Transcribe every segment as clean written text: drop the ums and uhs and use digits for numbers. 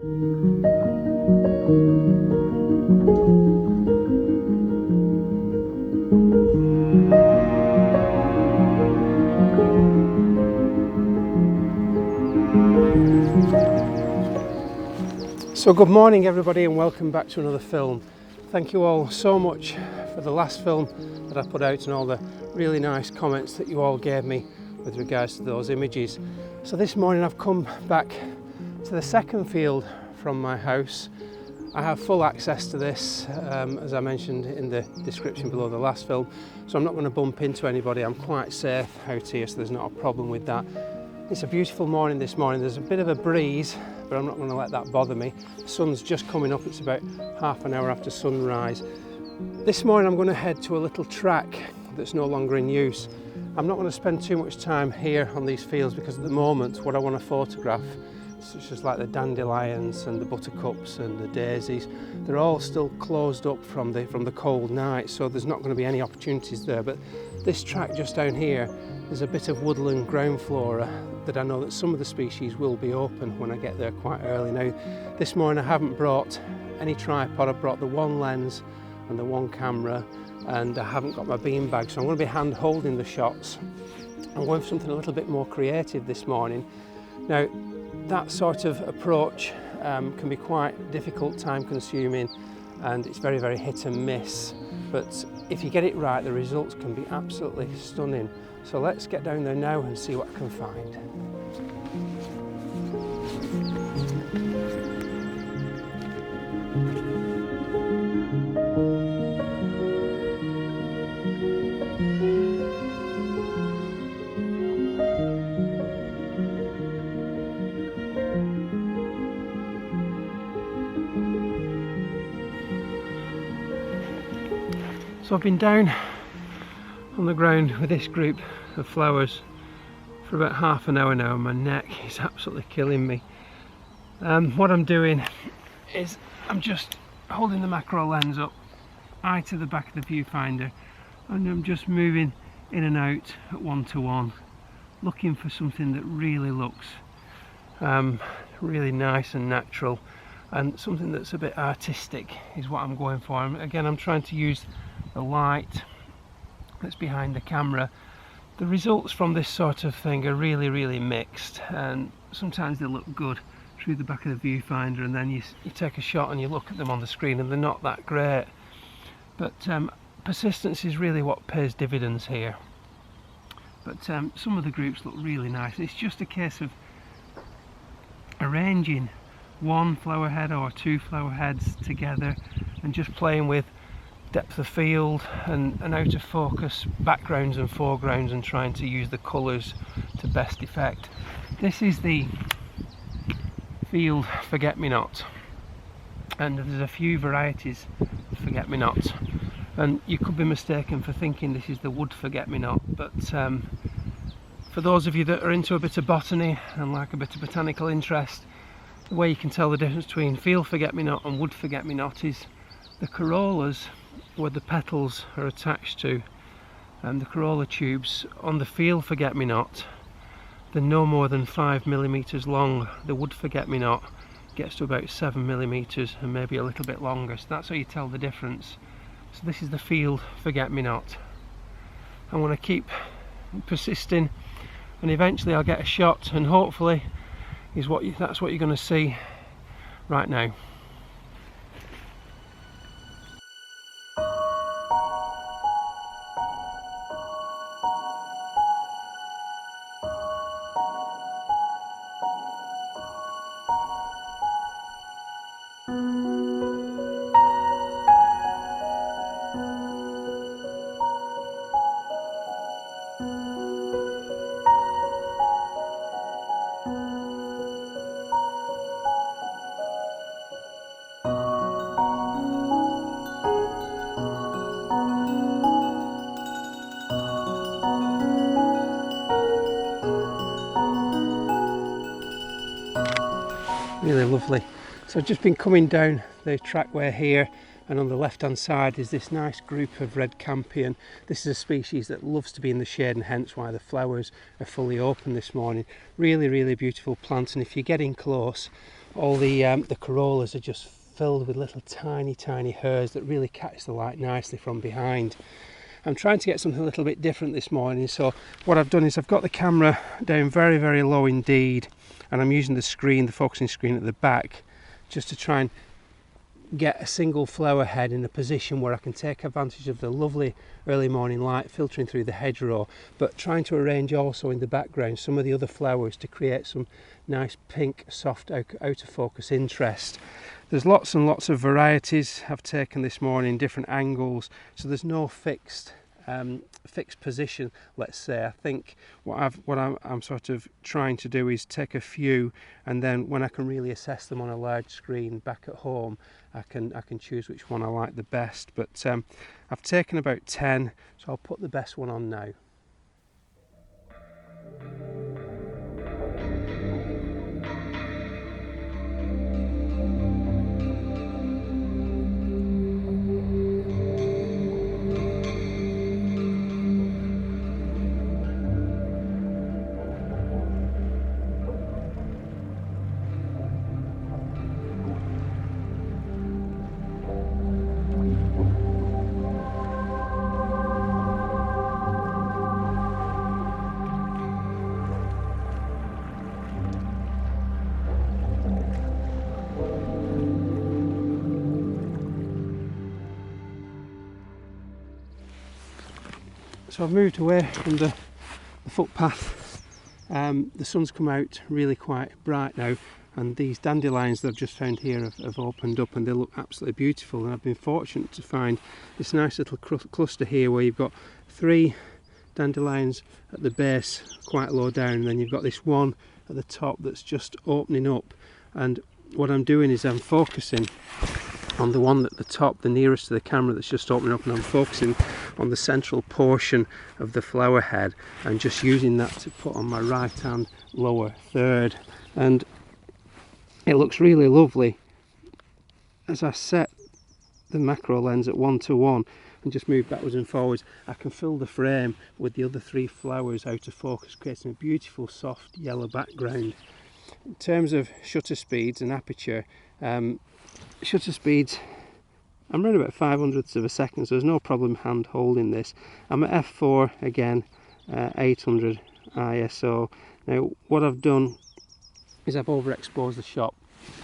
So good morning everybody, and welcome back to another film. Thank you all so much for the last film that I put out and all the really nice comments that you all gave me with regards to those images. So this morning I've come back to the second field from my house. I have full access to this, as I mentioned in the description below the last film, so I'm not going to bump into anybody. I'm quite safe out here, so there's not a problem with that. It's a beautiful morning this morning. There's a bit of a breeze, but I'm not going to let that bother me. The sun's just coming up. It's about half an hour after sunrise. This morning I'm going to head to a little track that's no longer in use. I'm not going to spend too much time here on these fields because at the moment what I want to photograph, such as like the dandelions and the buttercups and the daisies, they're all still closed up from the cold night, so there's not going to be any opportunities there. But this track just down here, there's a bit of woodland ground flora that I know that some of the species will be open when I get there quite early. Now this morning I haven't brought any tripod. I've brought the one lens and the one camera, and I haven't got my bean bag, so I'm going to be hand holding the shots. I'm going for something a little bit more creative this morning. Now that sort of approach can be quite difficult, time consuming, and it's very, very hit and miss. But if you get it right, the results can be absolutely stunning. So let's get down there now and see what I can find. So I've been down on the ground with this group of flowers for about half an hour now, and my neck is absolutely killing me. What I'm doing is I'm just holding the macro lens up, eye to the back of the viewfinder, and I'm just moving in and out at 1:1, looking for something that really looks really nice and natural, and something that's a bit artistic is what I'm going for. And again, I'm trying to use the light that's behind the camera. The results from this sort of thing are really, really mixed, and sometimes they look good through the back of the viewfinder, and then you take a shot and you look at them on the screen and they're not that great. But persistence is really what pays dividends here. But some of the groups look really nice. It's just a case of arranging one flower head or two flower heads together and just playing with depth of field and out of focus backgrounds and foregrounds, and trying to use the colours to best effect. This is the field forget-me-not, and there's a few varieties of forget-me-not, and you could be mistaken for thinking this is the wood forget-me-not, but for those of you that are into a bit of botany and like a bit of botanical interest, the way you can tell the difference between field forget-me-not and wood forget-me-not is the corollas, where the petals are attached to, and the corolla tubes on the field forget-me-not, they're no more than 5 millimeters long. The wood forget-me-not gets to about 7 millimeters and maybe a little bit longer, so that's how you tell the difference. So this is the field forget-me-not. I want to keep persisting, and eventually I'll get a shot, and hopefully that's what you're going to see right now. Really lovely. So I've just been coming down the trackway here, and on the left hand side is this nice group of red campion. This is a species that loves to be in the shade, and hence why the flowers are fully open this morning. Really, really beautiful plant, and if you're getting close, all the corollas are just filled with little tiny hairs that really catch the light nicely from behind. I'm trying to get something a little bit different this morning, so what I've done is I've got the camera down very low indeed, and I'm using the focusing screen at the back, just to try and get a single flower head in a position where I can take advantage of the lovely early morning light filtering through the hedgerow, but trying to arrange also in the background some of the other flowers to create some nice pink soft out of focus interest. There's lots and lots of varieties I've taken this morning, different angles, so there's no fixed position, let's say. I think what I'm sort of trying to do is take a few, and then when I can really assess them on a large screen back at home, I can choose which one I like the best. But I've taken about 10, so I'll put the best one on now. So I've moved away from the footpath. The sun's come out really quite bright now, and these dandelions that I've just found here have opened up, and they look absolutely beautiful. And I've been fortunate to find this nice little cluster here where you've got 3 dandelions at the base quite low down, and then you've got this one at the top that's just opening up. And what I'm doing is I'm focusing on the one at the top, the nearest to the camera, that's just opening up, and I'm focusing on the central portion of the flower head and just using that to put on my right hand lower third. And it looks really lovely as I set the macro lens at 1:1 and just move backwards and forwards. I can fill the frame with the other 3 flowers out of focus, creating a beautiful soft yellow background. In terms of shutter speeds and aperture, shutter speeds, I'm running about 500ths of a second, so there's no problem hand holding this. I'm at f4 again, 800 ISO. Now what I've done is I've overexposed the shot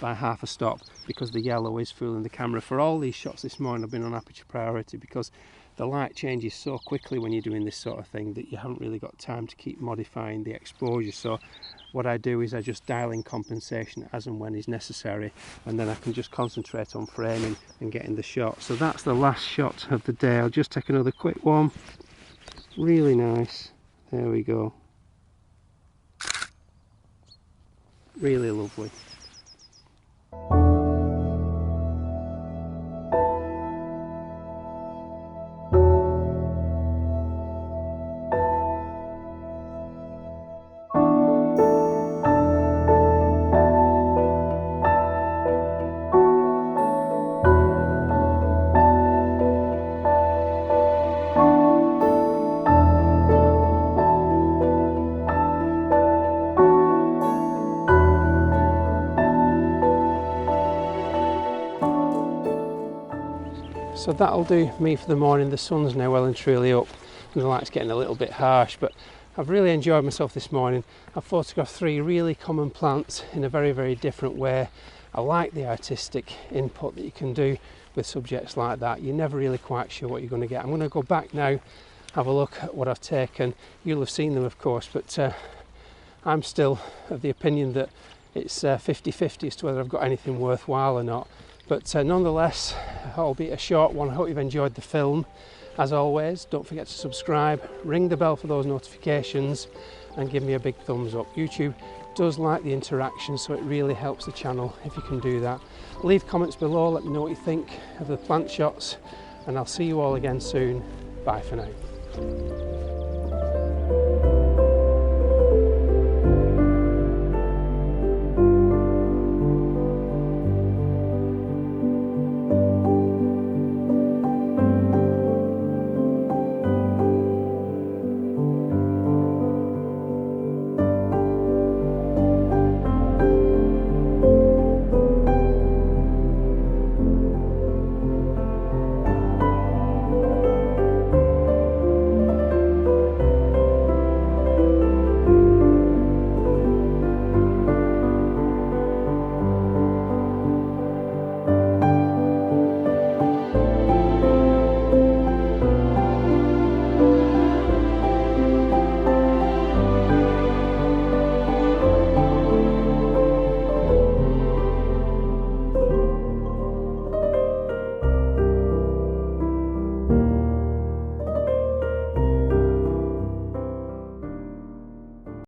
by half a stop because the yellow is fooling the camera. For all these shots this morning I've been on aperture priority because the light changes so quickly when you're doing this sort of thing that you haven't really got time to keep modifying the exposure. So what I do is I just dial in compensation as and when is necessary, and then I can just concentrate on framing and getting the shot. So that's the last shot of the day. I'll just take another quick one. Really nice. There we go. Really lovely. So that'll do me for the morning. The sun's now well and truly up and the light's getting a little bit harsh, but I've really enjoyed myself this morning. I've photographed 3 really common plants in a very different way. I like the artistic input that you can do with subjects like that. You're never really quite sure what you're going to get. I'm going to go back now, have a look at what I've taken. You'll have seen them of course, but I'm still of the opinion that it's 50-50 as to whether I've got anything worthwhile or not. But nonetheless, albeit a short one, I hope you've enjoyed the film. As always, don't forget to subscribe, ring the bell for those notifications, and give me a big thumbs up. YouTube does like the interaction, so it really helps the channel if you can do that. Leave comments below, let me know what you think of the plant shots, and I'll see you all again soon. Bye for now.